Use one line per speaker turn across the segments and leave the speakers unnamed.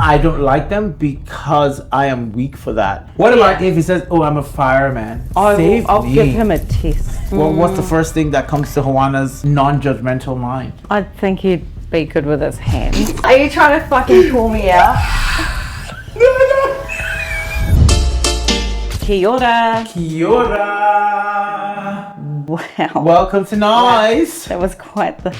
I don't like them because I am weak for that. What about if he says, oh, I'm a fireman?
I'll give him a test.
Well, what's the first thing that comes to Hoana's non-judgmental mind?
I think he'd be good with his hands. Are you trying to fucking call me out? Kia ora.
Kia ora.
Wow.
Welcome to NOIS.
That was quite the...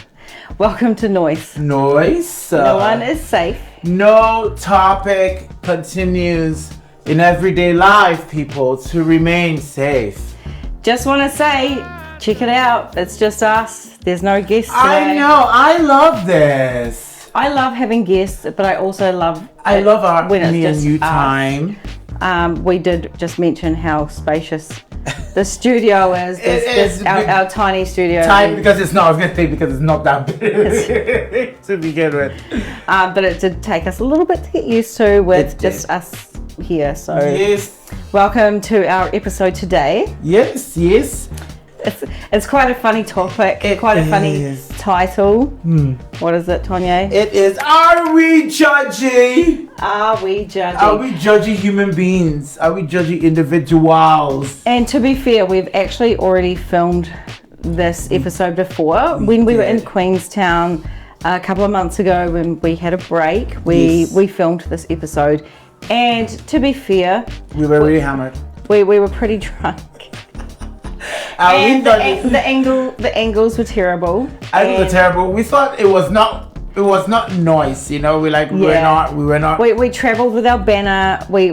Welcome to NOIS.
NOIS.
No one is safe.
No topic continues in everyday life, people, to remain safe.
Just want to say, check it out. It's just us. There's no guests today.
I know. I love this.
I love having guests, but I also love...
I love our
when it's
me and
just
you
us.
time.
We did just mention how spacious the studio is. Our tiny studio.
Tiny because it's not. I was gonna say because it's not that big to begin with.
But it did take us a little bit to get used to with just us here. So
yes,
welcome to our episode today.
Yes.
It's quite a funny topic. Quite a funny title. What is it, Tonye?
It is. Are we judgy?
Are we judgy?
Are we judgy human beings? Are we judgy individuals?
And to be fair, we've actually already filmed this episode before. When we were in Queenstown a couple of months ago when we had a break, we filmed this episode. And to be fair,
we were really hammered.
We were pretty drunk. And the angles were terrible.
Angles were terrible. We thought it was not NOIS, you know. We were not.
We travelled with our banner. We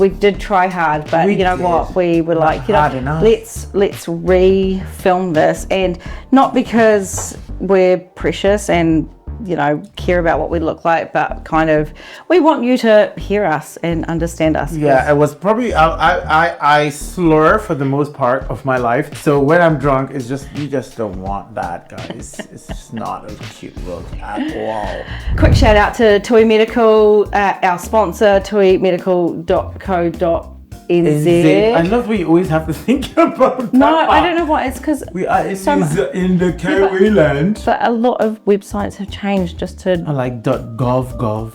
did try hard, but you know what? We were like, you know, let's re-film this, and not because we're precious and you know care about what we look like, but kind of we want you to hear us and understand us.
Yeah, it was probably I slur for the most part of my life. So when I'm drunk, it's just you just don't want that, guys. It's just not a cute look at all.
Quick shout out to Tui Medical, our sponsor, tuimedical.co.nz.
I love what you always have to think about.
No, I don't know why. It's because
we are in the Kiwi land.
But a lot of websites have changed just to...
I like .gov.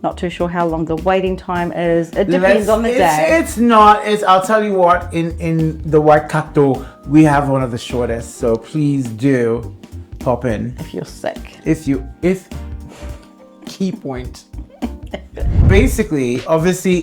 Not too sure how long the waiting time is. It depends on the day.
It's not. I'll tell you what, in the Waikato, we have one of the shortest. So please do pop in.
If you're sick.
Key point. Basically, obviously,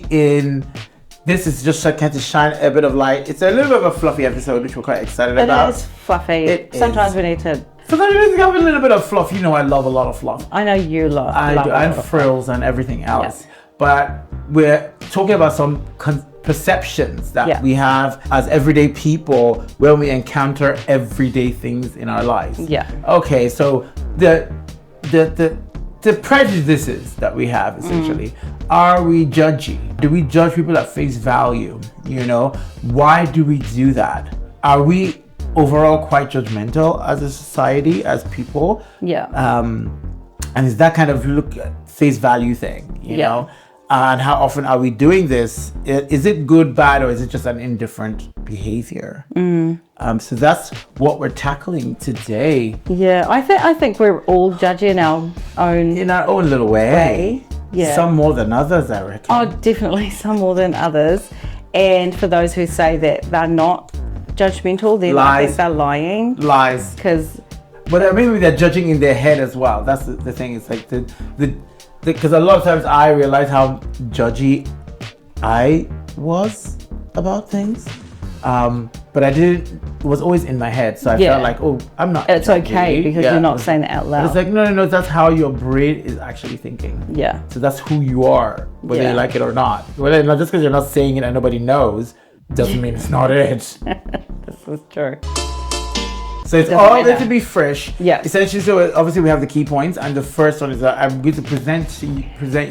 this is just kind of shine a bit of light. It's a little bit of a fluffy episode, which we're quite excited about.
It is fluffy. Sometimes we need to...
Sometimes we need to have a little bit of fluff. You know, I love a lot of fluff.
I know you love.
And frills and everything else. Yeah. But we're talking about some perceptions that we have as everyday people when we encounter everyday things in our lives.
Yeah.
Okay, so the prejudices that we have, essentially. Are we judgy? Do we judge people at face value? You know, why do we do that? Are we overall quite judgmental as a society, as people?
Yeah.
And is that kind of look at face value thing, you know? And how often are we doing this? Is it good, bad, or is it just an indifferent behavior? So that's what we're tackling today.
Yeah, I think we're all judging in our own
little way.
Yeah.
Some more than others, I reckon.
Oh, definitely some more than others. And for those who say that they're not judgmental, then I think they're lying.
Lies. But I mean, they're judging in their head as well. That's the thing. It's like because a lot of times I realize how judgy I was about things. But it was always in my head. So I felt like, oh, I'm not.
It's
judgy.
okay because you're not saying it out loud.
It's like, no, that's how your brain is actually thinking.
Yeah.
So that's who you are, whether you like it or not. Just because you're not saying it and nobody knows, doesn't mean it's not it.
This is true.
So it's all going to be fresh.
Yeah.
Essentially, so obviously we have the key points, and the first one is that I'm going to present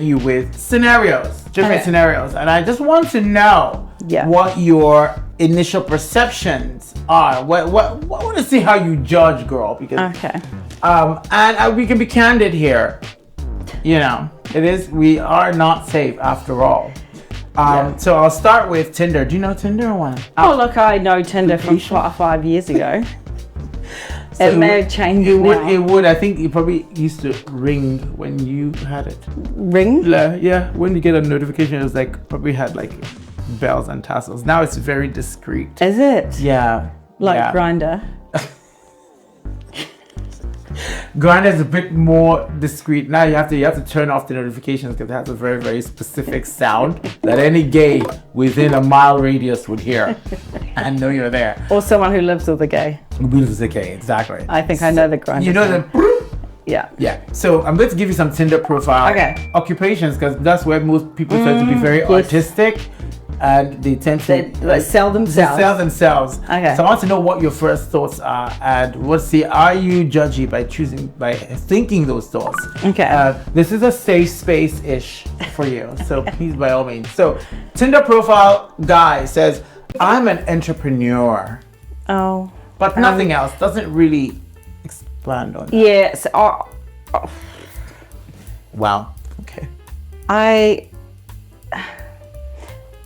you with scenarios, different scenarios, and I just want to know what your initial perceptions are. What I want to see how you judge, girl, because and we can be candid here. You know, we are not safe after all. So I'll start with Tinder. Do you know Tinder or what?
Oh, look, I know Tinder from 5 years ago.
So
it may have changed now.
It would. I think it probably used to ring when you had it.
Ring?
Yeah. When you get a notification, it was like probably had like bells and tassels. Now it's very discreet.
Is it?
Yeah.
Like Grindr.
Grindr is a bit more discreet. Now you have to turn off the notifications because it has a very, very specific sound that any gay within a mile radius would hear and know you're there.
Or someone who lives with a gay.
Who lives with a gay, exactly.
I think I know the Grindr.
You know the.
Yeah.
Yeah. So I'm going to give you some Tinder profile occupations because that's where most people tend to be very artistic. And they tend to
sell themselves.
They sell themselves.
Okay.
So I want to know what your first thoughts are, and are you judgy by thinking those thoughts?
Okay.
This is a safe space-ish for you, so please, by all means. So, Tinder profile guy says, "I'm an entrepreneur."
Oh.
But nothing else. Doesn't really expand on that.
Yes.
Wow. Okay.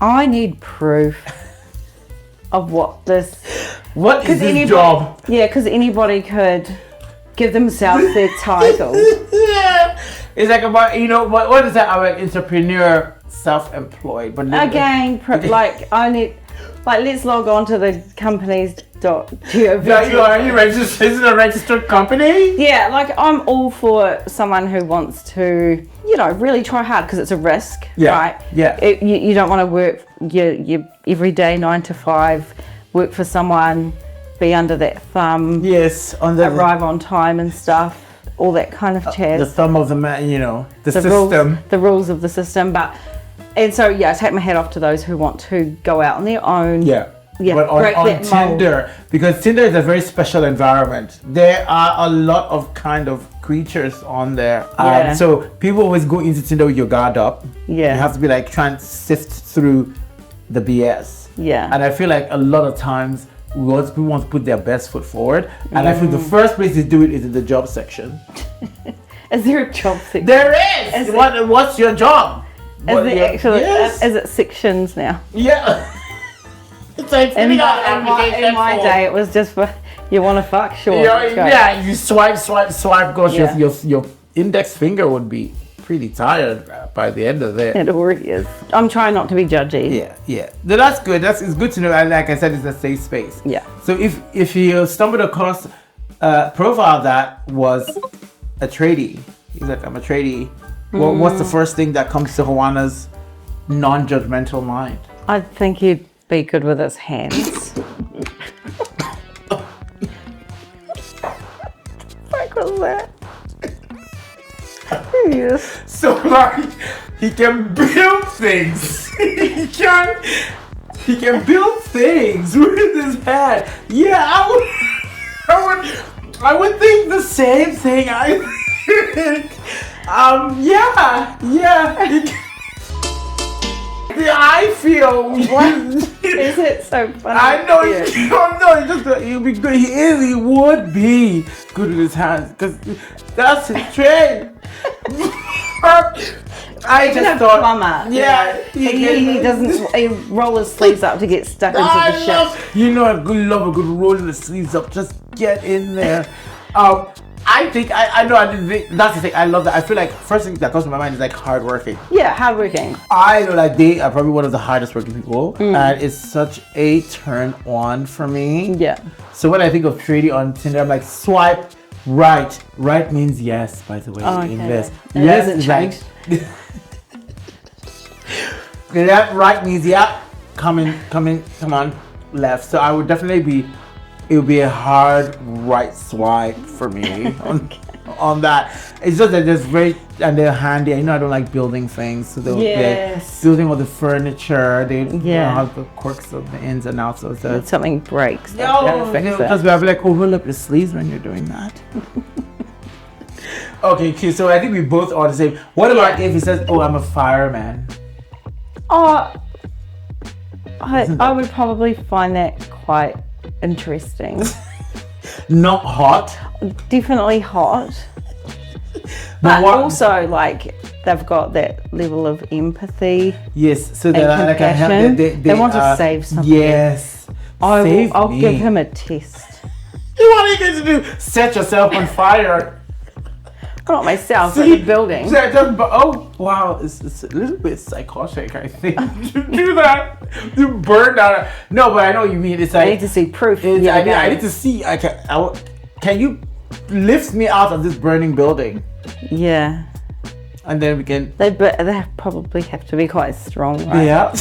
I need proof of what this
is this job?
Yeah, because anybody could give themselves their title.
It's like about, what is that? I'm an entrepreneur, self-employed. But
again, let's log on to the companies.gov.
Are you registered? Is it a registered company?
Yeah, I'm all for someone who wants to, really try hard because it's a risk, right?
Yeah.
You don't want to work your everyday 9 to 5, work for someone, be under that thumb.
Yes,
arrive on time and stuff, all that kind of jazz.
The thumb of the man, the system.
The rules of the system, and so I take my hat off to those who want to go out on their own.
Yeah. But on Tinder, because Tinder is a very special environment. There are a lot of kind of creatures on there. So people always go into Tinder with your guard up.
Yeah.
You have to be trying to sift through the BS.
Yeah.
And I feel like a lot of times people want to put their best foot forward. And I feel the first place to do it is in the job section.
Is there a job section?
There is! What's your job?
Is it sections now?
Yeah.
In my day, it was just for you want to fuck, sure.
You swipe. Gosh, your index finger would be pretty tired by the end of it.
It already is. I'm trying not to be judgy.
Yeah. That's good. It's good to know. And like I said, it's a safe space.
Yeah.
So if you stumbled across a profile that was a tradie, he's like, I'm a tradie. Well, what's the first thing that comes to Hoana's non-judgmental mind?
I think he'd be good with his hands. What was that? Yes.
So he can build things. he can build things with his hand. Yeah, I would think the same thing. I feel.
What is it so funny?
I know. He'll be good. He would be good with his hands because that's his trade. I just thought.
Plumber.
Yeah.
He doesn't. He roll his sleeves up to get stuck into the ship.
I love a good rolling the sleeves up. Just get in there. I think I know. That's the thing. I love that. I feel like first thing that comes to my mind is hardworking.
Yeah, hardworking.
I know they are probably one of the hardest working people, and it's such a turn on for me.
Yeah.
So when I think of trading on Tinder, I'm like swipe right. Right means yes. By the way, invest. Yes is that right means come on, left. So I would definitely it would be a hard right swipe for me on that. It's just that it's very, and they're handy. I don't like building things, so they're building all the furniture. They have the quirks of the ins and outs of the.
If something breaks.
Because I'll be like, roll up your sleeves when you're doing that. Okay, so I think we both are the same. What about if he says, "Oh, I'm a fireman"?
I would probably find that quite interesting.
Not hot.
Definitely hot. But also they've got that level of empathy.
Yes, so
they're compassion. They want to save something.
Yes.
I'll give him a test.
What are you going to do? Set yourself on fire?
Not myself, but the building.
Oh, wow. It's a little bit psychotic, I think, to do that. To burn down. No, but I know what you mean. It's like...
I need to see proof.
I need to see. Can you lift me out of this burning building?
Yeah.
And then we can...
They probably have to be quite strong, right?
Yeah.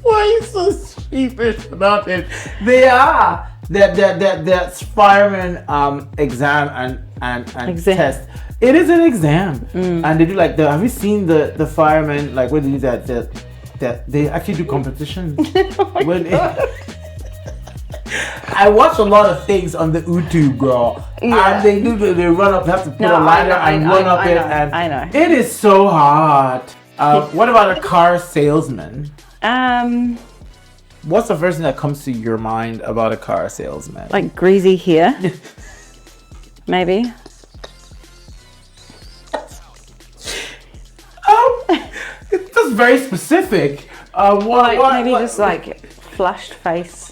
Why are you so sheepish about it? They are. That's fireman exam and test. It is an exam, and they do like the. Have you seen the firemen like when they do that they actually do competition?
Oh my God.
I watch a lot of things on the YouTube, girl, and they run up. They have to put a ladder and run up it, and
I know
it is so hard. What about a car salesman? What's the first thing that comes to your mind about a car salesman?
Like greasy hair, maybe.
It's just very specific.
Maybe just like flushed face.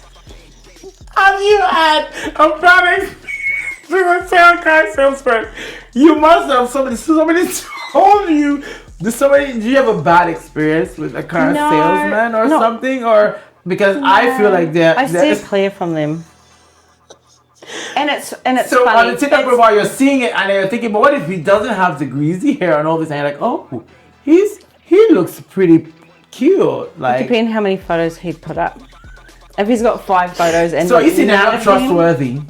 Have you had a bad experience with a car salesman? You must have somebody told you. Do you have a bad experience with a car salesman or something? Or because I feel like
I steer clear from them. And it's
so
funny.
on the TikTok profile, you're seeing it and you're thinking, but what if he doesn't have the greasy hair and all this? And you're like, oh, he looks pretty cute. Like,
depending how many photos he'd put up. If he's got 5 photos and
so is he not trustworthy?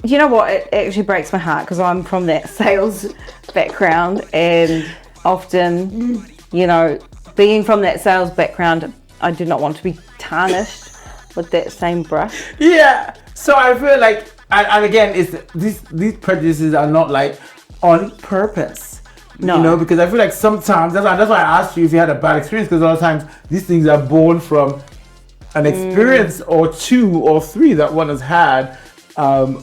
You know what? It actually breaks my heart because I'm from that sales background, and often, being from that sales background, I do not want to be tarnished with that same brush. Yeah.
So I feel like, and again, these prejudices are not like on purpose. No. Because I feel like sometimes, that's why I asked you if you had a bad experience, because a lot of times these things are born from an experience or 2 or 3 that one has had,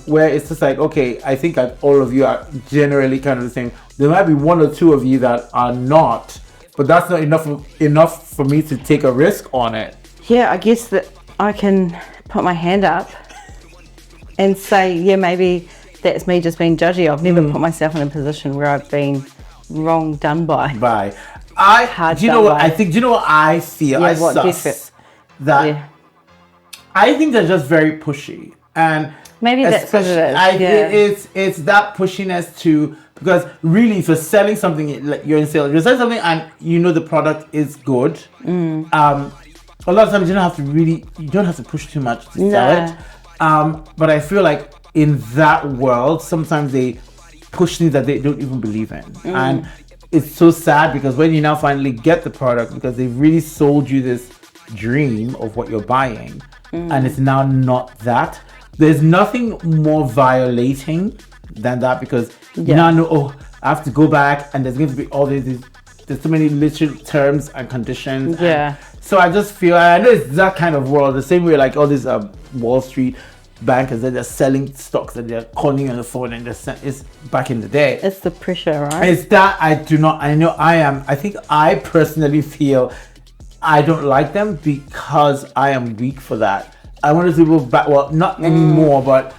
where it's just like, okay, I think that all of you are generally kind of the same. There might be 1 or 2 of you that are not, but that's not enough for me to take a risk on it.
Yeah, I guess that I can put my hand up and say, yeah, maybe that's me just being judgy. I've never put myself in a position where I've been wrong done by.
Do you know what I feel?
Yeah,
I think they're just very pushy, and
maybe that's what it is.
It's that pushiness too, because really, if you're selling something, like you're in sales, you're selling something, and the product is good. A lot of times you don't have to push too much to sell it. But I feel like in that world, sometimes they push things that they don't even believe in, and it's so sad because when you now finally get the product, because they've really sold you this dream of what you're buying, and it's now not that. There's nothing more violating than that, because you now know, I have to go back, and there's going to be all there's so many literal terms and conditions. So I just feel, I know it's that kind of world, the same way like all these Wall Street bankers that they're selling stocks that they're calling you on the phone, and it's back in the day. It's
the pressure, right?
It's that I think I personally feel I don't like them because I am weak for that. I want to go back, well, not anymore, but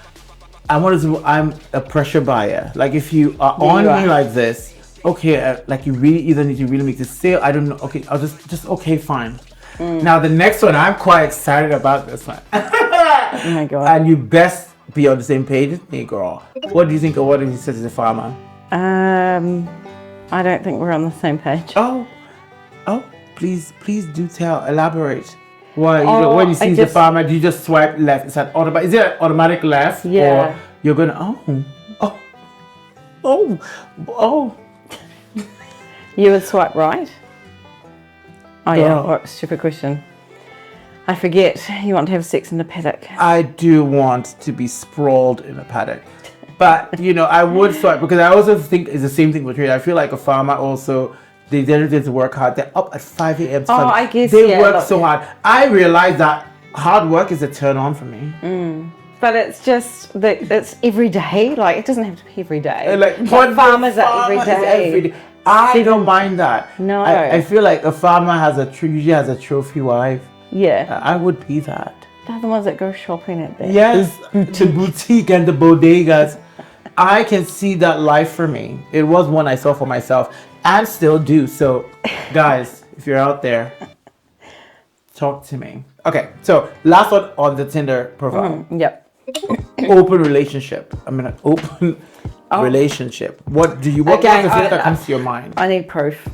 I'm a pressure buyer. Like if you are me like this, okay, like you really either need to really make this sale. I don't know. Okay, I'll just okay, fine. Now the next one, I'm quite excited about this one.
Oh my God.
And you best be on the same page with me, girl. What do you think of what he says as a farmer?
I don't think we're on the same page.
Oh, please do tell, elaborate. Why, when you see the farmer, do you just swipe left? Is it an automatic left?
Yeah.
Or you're gonna,
You would swipe right? Oh yeah, what stupid question. I forget, you want to have sex in the paddock.
I do want to be sprawled in a paddock. But, I would swipe, because I also think it's the same thing with trade. I feel like a farmer also, they dedicate to work hard. They're up at 5 a.m.
I guess,
they work so hard. I realize that hard work is a turn on for me.
But it's just that it's every day. Like, it doesn't have to be every day.
But
farmers are every day.
I don't mind that.
No.
I feel like a farmer usually has a trophy wife.
Yeah.
I would be that.
They're the ones that go shopping at that.
Yes, the boutique and the bodegas. I can see that life for me. It was one I saw for myself and still do. So, guys, if you're out there, talk to me. Okay, so last one on the Tinder profile.
Yep.
Open relationship. I mean, an open relationship. What do you? What kind of thing that comes to your mind?
I need proof.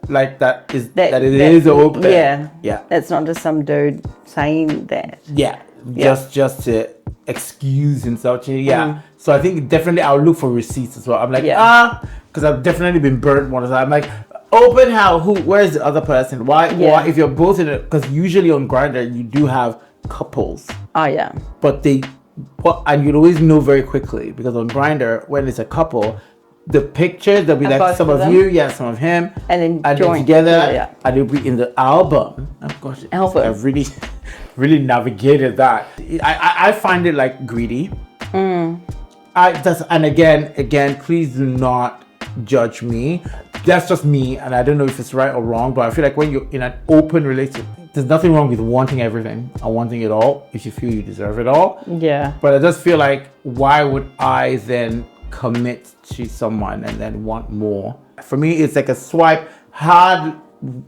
Like that it is open.
Yeah. It's not just some dude saying that.
Yeah. Just to excuse himself. Yeah. So I think definitely I'll look for receipts as well. I'm like, because I've definitely been burnt one time. I'm like, open how? Who? Where's the other person? Why? Why? If you're both in it, because usually on Grindr you do have couples.
Oh yeah.
But and you'd always know very quickly because on Grindr when it's a couple, the pictures there'll be like some of you, some of him, and then together, and it'll be in the album. Oh gosh, I've really navigated that. I find it like greedy. And again, please do not judge me. That's just me, and I don't know if it's right or wrong, but I feel like when you're in an open relationship, there's nothing wrong with wanting everything and wanting it all if you feel you deserve it all. Yeah. But I just feel like, why would I then commit to someone and then want more? For me, it's like a swipe hard.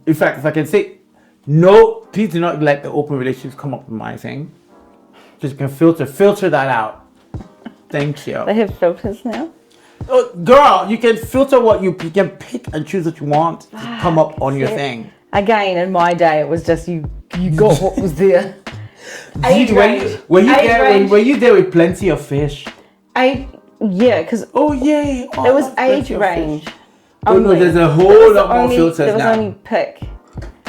In fact, if I can say no, please do not let the open relationships come up with my thing. Just can filter that out. Thank you.
They have filters now.
Oh, girl, you can filter what you can pick and choose what you want to come up on your thing.
Again, in my day, it was just you got what was there.
Were you there with plenty of fish?
Because it was age range.
Oh no, there's a whole lot more filters now.
There was only pick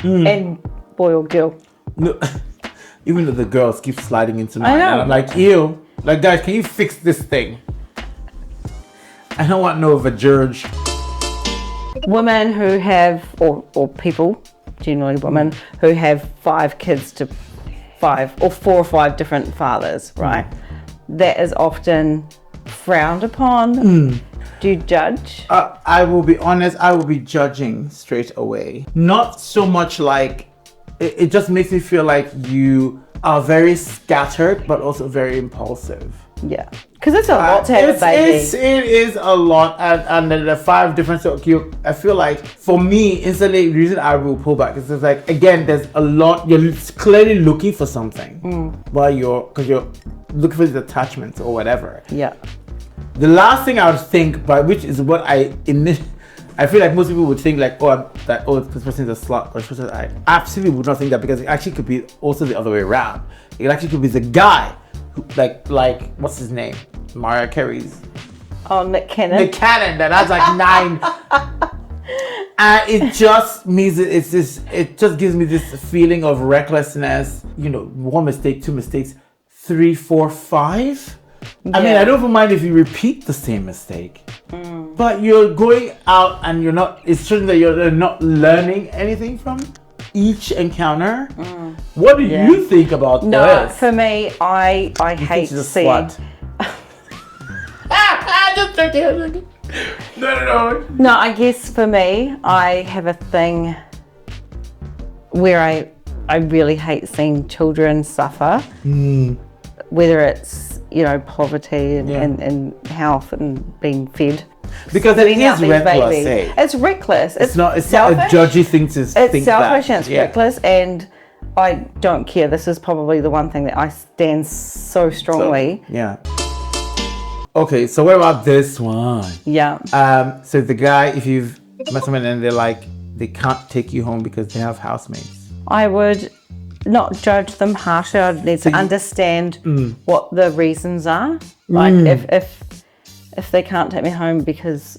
and boy or girl.
No, even though the girls keep sliding into mine, and I'm like, ew. Like, guys, can you fix this thing? I don't want no of a judge.
Women who have, or people, generally women, who have 5 kids to 5 or 4 or 5 different fathers, right? That is often frowned upon. Do you judge?
I will be honest, I will be judging straight away. Not so much like, it just makes me feel like you are very scattered, but also very impulsive.
Yeah, because it's a lot to have a baby.
It is a lot, and then the 5 different I feel like for me, instantly, the reason I will pull back is just like, again, there's a lot. You're clearly looking for something because you're looking for the attachments or whatever. Yeah. The last thing I would think, but which is what I feel like most people would think like, this person's a slut, or this person. I absolutely would not think that, because it actually could be also the other way around. It actually could be the guy. Like what's his name? Mariah Carey's.
Oh, Nick Cannon.
Nick Cannon, that has like 9. And it just means it just gives me this feeling of recklessness. You know, 1 mistake, 2 mistakes, 3, 4, 5. I mean, I don't even mind if you repeat the same mistake. But you're going out and it's true that you're not learning anything from each encounter. What do you think about this?
No, for me, I hate seeing. No, I guess for me, I have a thing where I really hate seeing children suffer. Whether it's, poverty and health and being fed.
Because it is reckless.
It's reckless.
It's not a judgy thing to think that.
It's selfish and it's reckless, and I don't care. This is probably the one thing that I stand so strongly.
Okay, so what about this one?
Yeah.
So the guy, if you've met someone and they're like, they can't take you home because they have housemates.
I would not judge them harshly. I'd need to understand what the reasons are. Like if they can't take me home because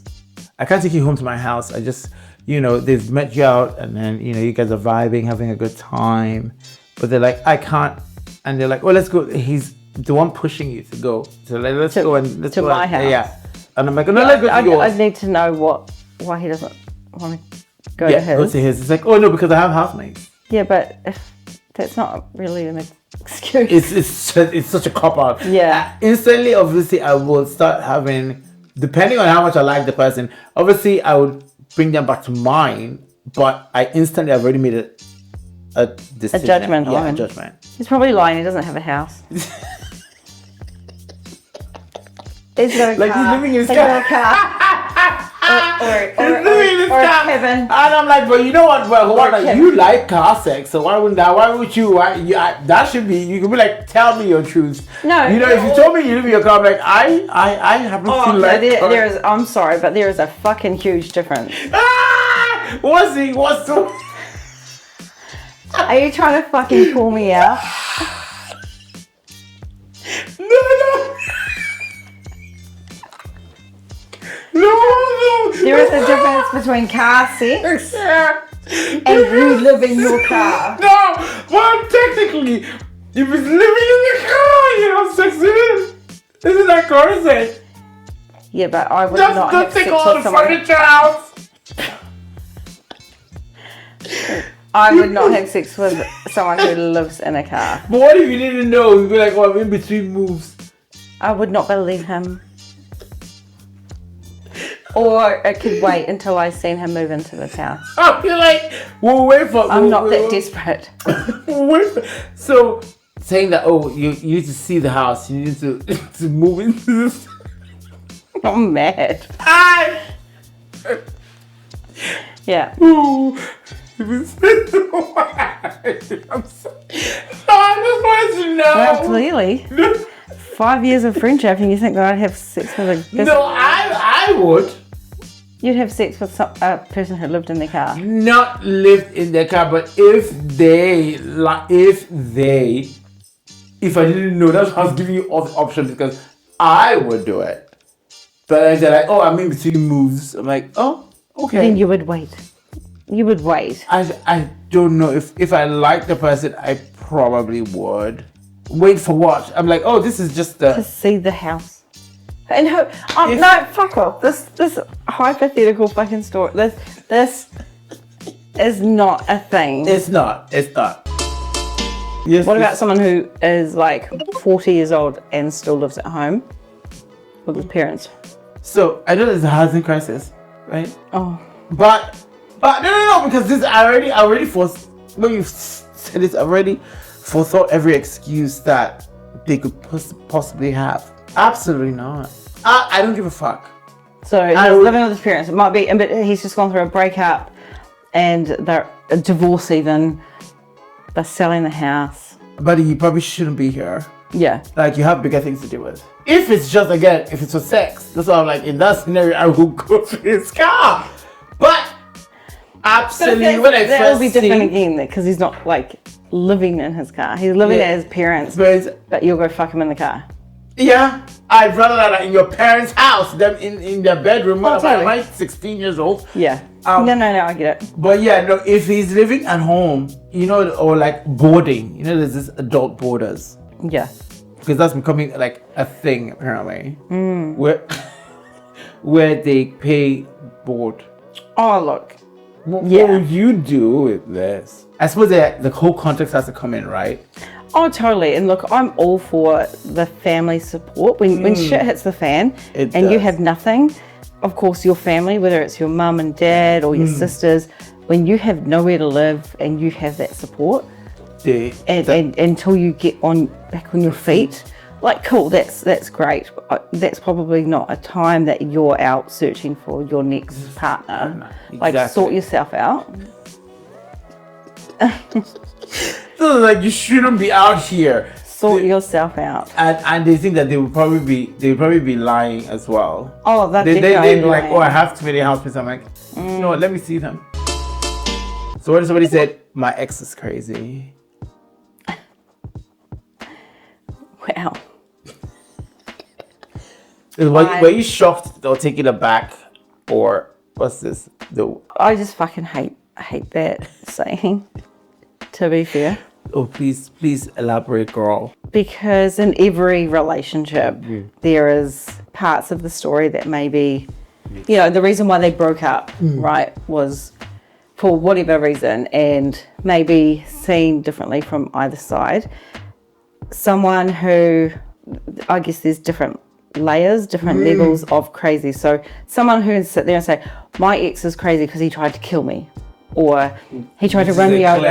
I can't take you home to my house. I just, they've met you out and then, you guys are vibing, having a good time. But they're like, I can't. And they're like, well, let's go. He's the one pushing you to go. So let's go to
my house.
Yeah. And I'm like, no, let's go to yours.
I need to know why he doesn't want to go to his.
Go to his. It's like, oh no, because I have housemates.
Yeah, but if that's not really an excuse.
It's such a cop-out.
Yeah.
Instantly, obviously, I will start having, depending on how much I like the person, obviously, I would bring them back to mine, but I've already made a decision.
A judgment.
Yeah, a judgment.
He's probably lying. He doesn't have a house. He's got a car.
He's living in his car.
or
Kevin. And I'm like, but you know what? Well, Hoana, you like car sex, so why wouldn't that? Why would you? That should be. You could be like, tell me your truth.
No,
you know, if you told me you live in your car, I'm like, I happen to like.
There is. I'm sorry, but there is a fucking huge difference.
What's the?
Are you trying to fucking pull me out?
No.
There is a difference between car sex and you live in your car.
No, well, technically, if it's living in your car, you have sex in it. Isn't that car sex?
Yeah, but I would not have sex with someone.
Furniture out.
I would not have sex with someone who lives in a car.
But what if you didn't know? You'd be like, oh, I'm in between moves.
I would not believe him. Or I could wait until I seen him move into this house.
Oh, you're like, we'll wait for.
I'm not that desperate.
So, saying that, oh, you need to see the house, you need to move into this.
I'm mad. Yeah.
Ooh. I'm sorry. No, I just wanted to know.
Well, clearly. 5 years of friendship and you think that I'd have sex with a...
No, I would.
You'd have sex with a person who lived in their car.
Not lived in their car, but if I didn't know, that's why I was giving you all the options, because I would do it. But I said like, oh, I'm in between moves. I'm like, oh, okay.
Then you would wait. You would wait.
I don't know if I like the person, I probably would. Wait for what? I'm like, oh, this is just
to see the house. And who? No, fuck off. This hypothetical fucking story. This is not a thing.
It's not.
Yes. What about someone who is like 40 years old and still lives at home with his parents?
So I know there's a housing crisis, right?
Oh.
But no, because this I already you've said this already. Forethought every excuse that they could possibly have. Absolutely not. I don't give a fuck.
So he's living with his parents. It might be, but he's just gone through a breakup and they're a divorce even. They're selling the house.
But he probably shouldn't be here.
Yeah.
Like, you have bigger things to deal with. If it's just, again, if it's for sex, that's why I'm like, in that scenario, I will go to his car. But absolutely, when I
that would be different again, because he's not like living in his car. He's living at his parents, but you'll go fuck him in the car.
Yeah, I'd rather that in your parents' house than in their bedroom.
Totally.
I'm 16 years old.
Yeah. No, I get it.
But yeah, no, if he's living at home, you know, or like boarding, you know, there's this adult boarders.
Yeah.
Because that's becoming like a thing apparently. Where they pay board.
Oh, look.
What would you do with this? I suppose the whole context has to come in, right?
Oh, totally. And look, I'm all for the family support. When shit hits the fan you have nothing, of course, your family, whether it's your mum and dad or your sisters, when you have nowhere to live and you have that support, and until you get back on your feet, like, cool, that's great. That's probably not a time that you're out searching for your next partner. Exactly. Like, sort yourself out.
So, like, you shouldn't be out here.
Sort yourself out.
And they think that they would probably be lying as well.
Oh, that's
they'd be like, oh, I have too many housemates. I'm like, you know what? Let me see them. So what if somebody said, my ex is crazy?
Wow.
Were you shocked or taken aback, or what's this?
I just fucking hate that saying. To be fair.
Oh, please elaborate, girl.
Because in every relationship, there is parts of the story that maybe, you know, the reason why they broke up, right, was for whatever reason, and maybe seen differently from either side. Someone who, I guess there's different layers, different levels of crazy. So someone who would sit there and say, my ex is crazy because he tried to kill me. or he tried to run me over.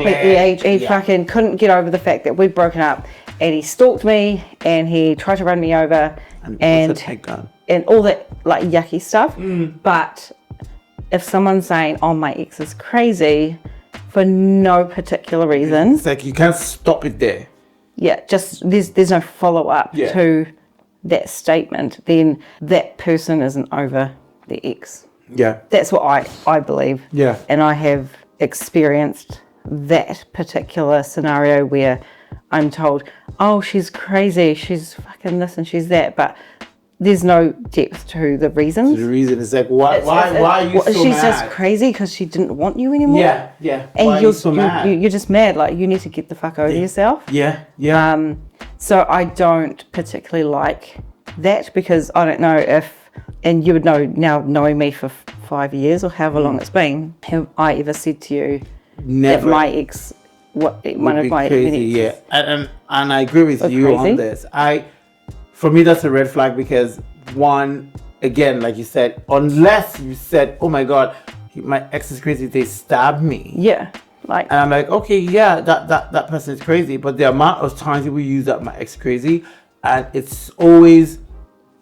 He fucking couldn't get over the fact that we'd broken up, and he stalked me, and he tried to run me over, and all that like yucky stuff. But if someone's saying, "Oh, my ex is crazy," for no particular reason,
it's like you can't stop it there.
Yeah, just there's no follow up to that statement. Then that person isn't over the ex.
Yeah,
that's what I believe.
Yeah,
and I have experienced that particular scenario where I'm told, "Oh, she's crazy, she's fucking this and she's that," but there's no depth to the reasons.
So the reason is like, why are you so
she's
mad?
Just crazy because she didn't want you anymore.
Yeah.
And
why are you so mad?
You're just mad. Like, you need to get the fuck over yourself.
Yeah.
So I don't particularly like that, because I don't know if, and you would know now, knowing me for 5 years or however long it's been, have I ever said to you that my ex, one of my
crazy, yeah, and I agree with you on this. For me, that's a red flag, because one, again, like you said, unless you said, "Oh my God, my ex is crazy, they stabbed me."
Yeah. And
I'm like, okay, yeah, that person is crazy. But the amount of times people use that "my ex crazy," and it's always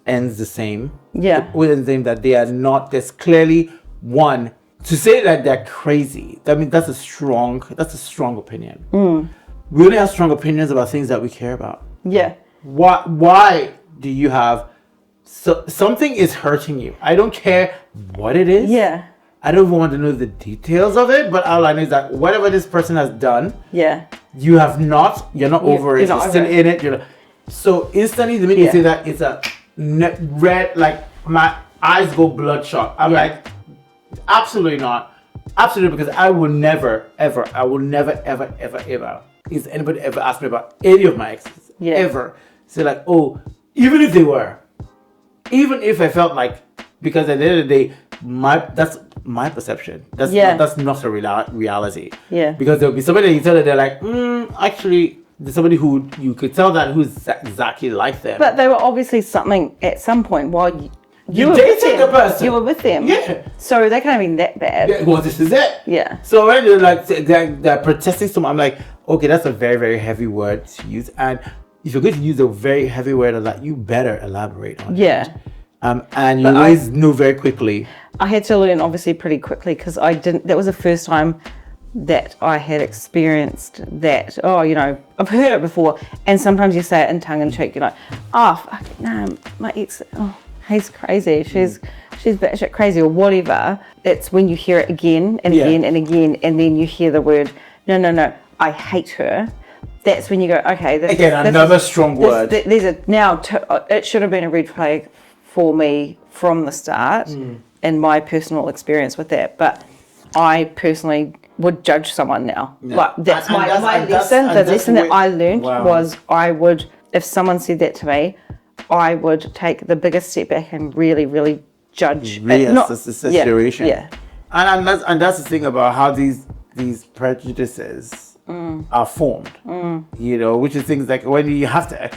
ends the same.
Yeah.
It always ends the same, that they are not, there's clearly one. To say that they're crazy, I mean, that's a strong opinion. We only have strong opinions about things that we care about.
Yeah.
Why do you have something is hurting you? I don't care what it is.
Yeah.
I don't even want to know the details of it, but all I know is that whatever this person has done, you're not over it. You're still in it. So instantly the minute you say that, it's a red, like my eyes go bloodshot. I'm like, absolutely not. Absolutely, because I will never, ever, is anybody ever asked me about any of my exes? Ever. So like, oh, even if I felt like, because at the end of the day, that's my perception. That's not a reality.
Yeah.
Because there'll be somebody that you tell that they're like, actually, there's somebody who you could tell that who's exactly like them.
But they were obviously something at some point while you were
dated the person.
You were with them. Yeah. So they can't have been that bad.
Yeah, well, this is it.
Yeah.
So when they're like, they're protesting someone, I'm like, okay, that's a very, very heavy word to use. And if you're going to use a very heavy word like that, you better elaborate on it. And you always know very quickly.
I had to learn obviously pretty quickly, because that was the first time that I had experienced that. Oh, I've heard it before, and sometimes you say it in tongue in cheek. You're like, "Oh, fuck, no, my ex, he's crazy. She's batshit crazy," or whatever. It's when you hear it again and again and again, and then you hear the word, no, I hate her. That's when you go, okay.
Another strong word.
It should have been a red flag for me from the start, in my personal experience with that. But I personally would judge someone now. Yeah. Like, that's my lesson. The lesson that I learned was, I would, if someone said that to me, I would take the biggest step back and really, really judge.
Reassess the situation. Yeah. And that's the thing about how these prejudices are formed. Which is things like when you have to,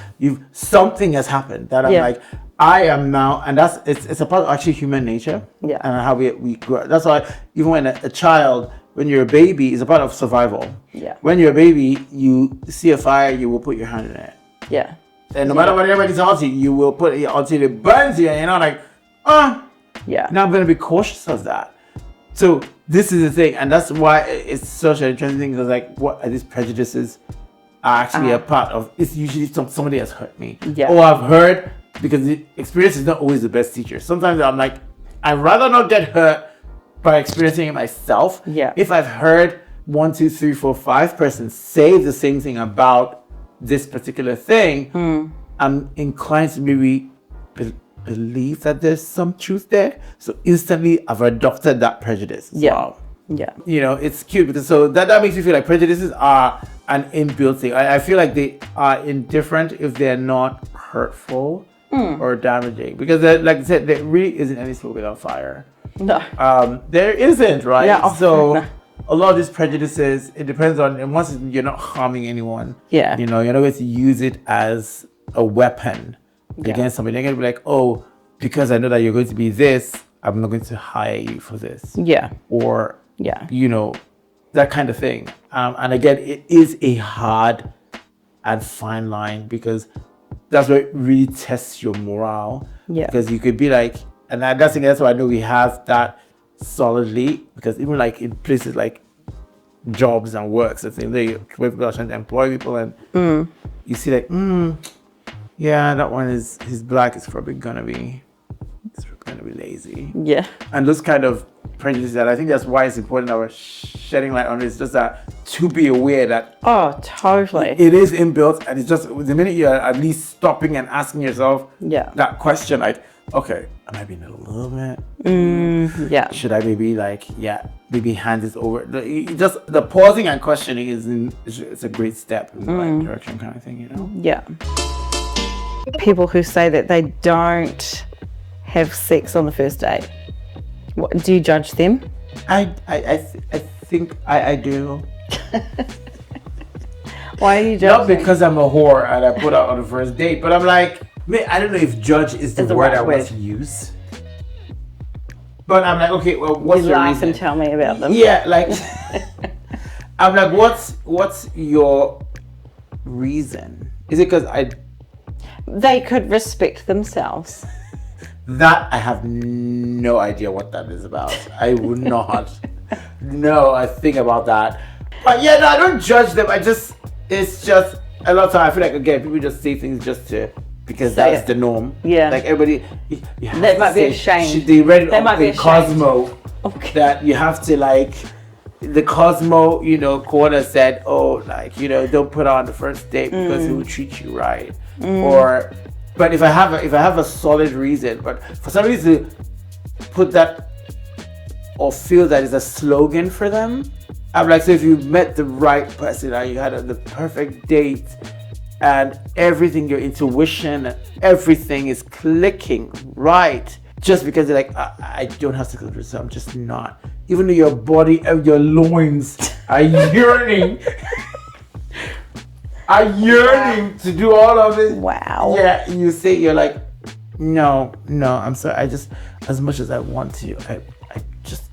something has happened that I'm like, I am now, and it's a part of actually human nature. Yeah. And how we grow. That's why even when a child, when you're a baby, is a part of survival. Yeah. When you're a baby, you see a fire, you will put your hand in it. Yeah. And no matter what everybody tells you, you will put it until it burns you, and you're not like, yeah. Now I'm going to be cautious of that. So this is the thing, and that's why it's such an interesting thing, because like, what are these prejudices are actually a part of? It's usually somebody has hurt me. Yeah. Or I've heard, because the experience is not always the best teacher. Sometimes I'm like, I'd rather not get hurt by experiencing it myself. Yeah. If I've heard 1, 2, 3, 4, 5 persons say the same thing about this particular thing, I'm inclined to maybe believe that there's some truth there. So instantly I've adopted that prejudice as well. Yeah. It's cute, because so that makes me feel like prejudices are an inbuilt thing. I feel like they are indifferent if they're not hurtful or damaging, because like I said, there really isn't any smoke without fire. No. There isn't, right? Yeah. So a lot of these prejudices, it depends on, and once you're not harming anyone, you're not going to use it as a weapon against somebody. They're going to be like, oh, because I know that you're going to be this, I'm not going to hire you for this. Yeah. Or
Yeah.
You know, that kind of thing. And again, it is a hard and fine line because that's where it really tests your morale.
Yeah.
Because you could be like, and that's why I know we have that solidly, because even like in places like jobs and works, the same way where people are trying to employ people and you see like, yeah, that one is, he's black, it's probably gonna be lazy.
Yeah.
And those kind of prejudices, that I think that's why it's important that we're shedding light on it. It's just that to be aware that
totally
it is inbuilt, and it's just the minute you're at least stopping and asking yourself that question, like, okay, am I being a little bit?
Yeah.
Should I maybe maybe hand this over? Just the pausing and questioning it's a great step in the right direction, kind of thing, you know?
Yeah. People who say that they don't have sex on the first date, what, do you judge them?
I think I do.
Why are you judging?
Not because I'm a whore and I put out on the first date, but I'm like, I don't know if judge is the word I want to use. But I'm like, okay, well, what's your
laugh
reason?
And tell me about them.
Yeah, like, I'm like, what's your reason? Is it because
they could respect themselves?
That I have no idea what that is about. I would not know a thing about that. But yeah, no, I don't judge them. It's just a lot of time I feel like, again, people just say things just to, because that's the norm.
Yeah.
Like everybody,
that might be ashamed.
They read it on the Cosmo that you have to like, the Cosmo, you know, corner said, oh, like, you know, don't put on the first date because it will treat you right. Or, but if I have a solid reason, but for somebody to put that or feel that is a slogan for them, I'm like, so if you met the right person and you had the perfect date and everything, your intuition, everything is clicking right, just because they're like, I don't have sex with her, so I'm just not. Even though your body and your loins are yearning. Are yearning to do all of it.
Wow.
Yeah, you say, you're like, no, I'm sorry. I just, as much as I want to, I just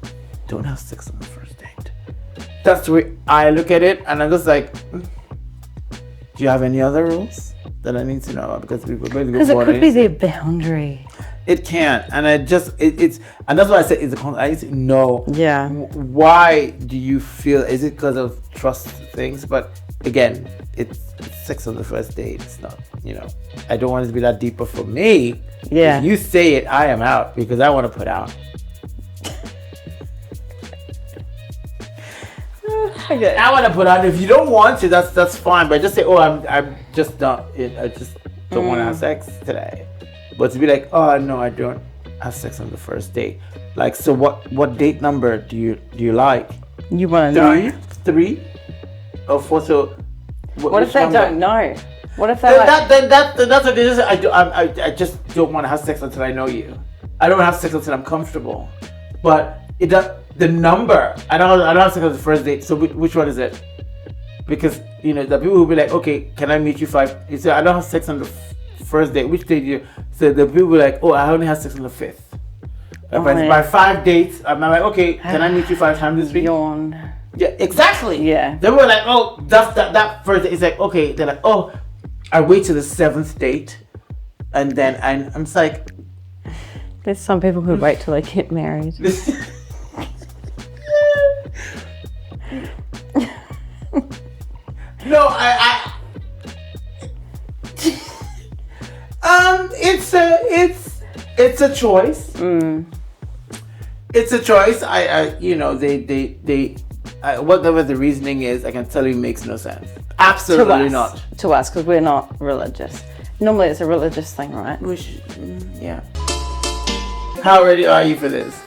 don't have sex on the first date. That's the way I look at it. And I'm just like, do you have any other rules that I need to know about? Because it
could be their boundary.
It can, and it's and that's why I said it's a concept. I need to know.
Yeah.
Why do you feel? Is it because of trust things? But again, it's sex on the first date. It's not, you know. I don't want it to be that deep, but for me, if you say it, I am out because I want to put out.
Okay.
I want to put out. If you don't want to, that's fine. But just say, oh, I'm just not. I just don't want to have sex today. But to be like, oh no, I don't have sex on the first date. Like, so what date number do you like?
You want to know?
3 or 4? So
what if they number? Don't know? What if they
that's what it is. I just don't want to have sex until I know you. I don't have sex until I'm comfortable. But the number, I don't have sex on the first date. So which one is it? Because you know the people will be like, okay, can I meet you 5? You say I don't have sex on the first date. Which date do you? So the people will be like, oh, I only have sex on the 5th. By 5 dates, I'm like, okay, can I meet you 5 times this week?
Yawn.
Yeah, exactly.
Yeah.
They were like, oh, that's that first date. It's like, okay. They're like, oh, I wait till the 7th date, and then I'm just like,
there's some people who wait till they get married.
No, it's a choice. It's a choice. You know, whatever the reasoning is, I can tell you makes no sense. Absolutely not.
To us, because we're not religious. Normally it's a religious thing, right?
Yeah. How ready are you for this?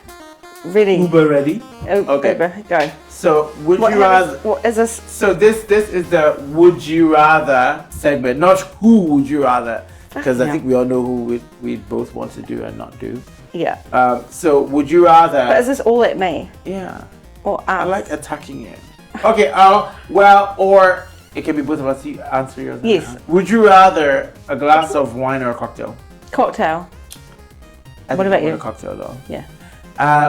Ready.
Uber ready?
Okay. Uber, go.
So would you rather?
What is this?
So this is the would you rather segment, not who would you rather, because I think we all know who we both want to do and not do.
Yeah.
So would you rather?
But is this all at me?
Yeah.
Or us?
I like attacking you. Okay. Well, or it can be both of us. You answer yours.
Yes.
Would you rather a glass of wine or a cocktail?
Cocktail. What about you?
A cocktail though.
Yeah.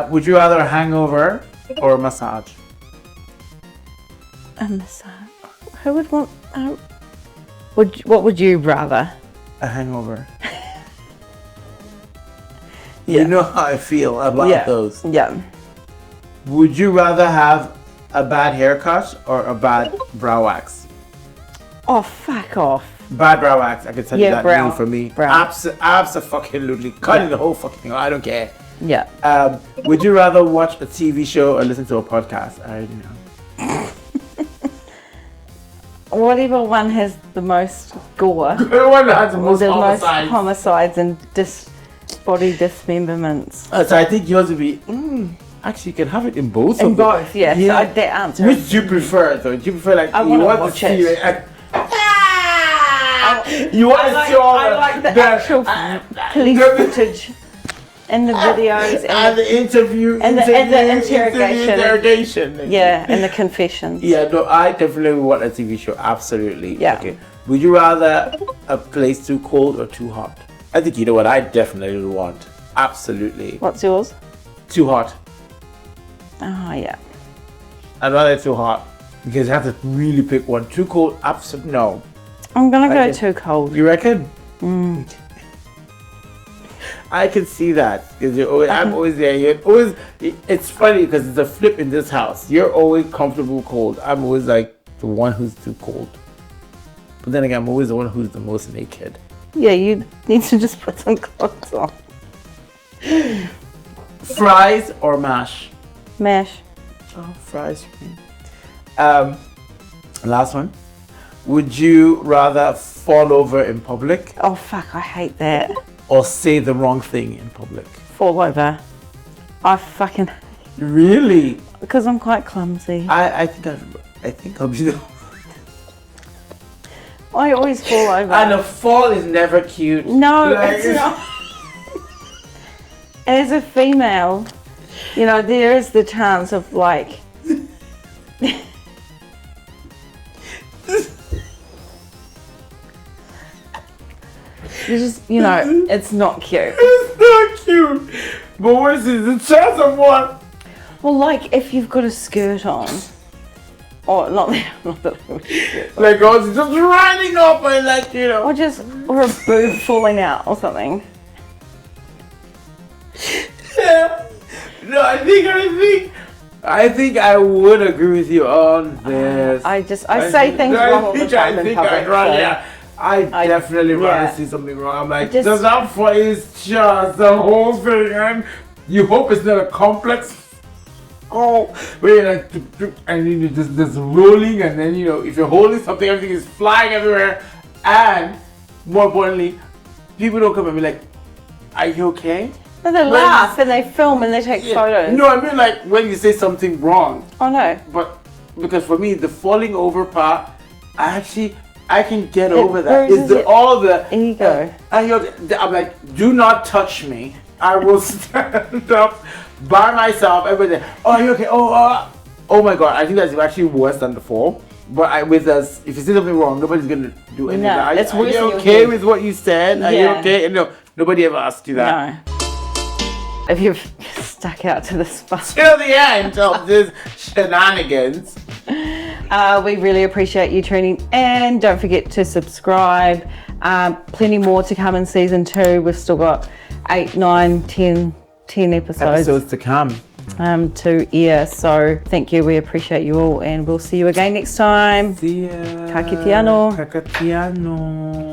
Would you rather a hangover or a massage?
A massage. Who would want? What would you rather?
A hangover. You know how I feel about those.
Yeah.
Would you rather have a bad haircut or a bad brow wax?
Oh, fuck off.
Bad brow wax. I can tell you that new for me.
Brow.
Abso-fucking-lutely. Cutting the whole fucking thing. I don't care.
Yeah.
Would you rather watch a TV show or listen to a podcast? I already know.
Whatever one has the most gore.
The one that has the most homicides.
Most homicides and body dismemberments.
So I think yours would be, actually you can have it in both
in
of them.
both, yeah. So that answer.
Which do you prefer though? Do you prefer like,
I
you want
watch
to see
it.
You want to see all
I like the actual police footage and the videos
and the interview
and the interrogation. Yeah, and the confessions.
Yeah, no, I definitely want a TV show. Absolutely.
Yeah.
Okay. Would you rather a place too cold or too hot? I think you know what I definitely want. Absolutely.
What's yours?
Too hot.
Oh yeah.
I'd rather too hot because you have to really pick one. Too cold, absolutely no.
I'm gonna go too cold.
You reckon? I can see that because I'm always there. It's funny because it's a flip in this house. You're always comfortable cold. I'm always like the one who's too cold. But then again, I'm always the one who's the most naked.
Yeah, you need to just put some clothes on.
Fries or mash?
Mash.
Oh, fries. Last one. Would you rather fall over in public?
Oh fuck, I hate that.
Or say the wrong thing in public?
Fall over. I fucking.
Really?
Because I'm quite clumsy.
I think I'll be the.
I always fall over.
And a fall is never cute.
No, it's not. As a female, you know, there is the chance of like. You just, you know, it's not cute.
It's not cute. But what is it? The chance of what?
Well, like if you've got a skirt on, or not that
like I was just running up and like, you know.
or a boob falling out or something.
Yeah. No, I think I would agree with you on this.
I say things wrong all the time in public.
I definitely rather see something wrong. I'm like, the that is just the whole thing, and you hope it's not a complex where you're like, and you just rolling, and then you know if you're holding something, everything is flying everywhere, and more importantly, people don't come and be like, "Are you okay?"
No, they laugh and they film and they take photos.
No, I mean like when you say something wrong.
Oh no.
But because for me, the falling over part, I can get over that. It's all the
ego.
I'm like, do not touch me. I will stand up by myself. Everybody, oh, are you okay? Oh my God. I think that's actually worse than the fall. But with us, if you say something wrong, nobody's gonna do anything.
No, it's
are you okay with what you said? Are you okay? And no, nobody ever asked you that.
No. If you've stuck out to this far.
Till the end of this shenanigans.
We really appreciate you tuning in. Don't forget to subscribe. Plenty more to come in season 2. We've still got 8, 9, 10 episodes
to come.
To air. So thank you. We appreciate you all, and we'll see you again next time.
See ya.
Ka kite anō.
Ka kite anō.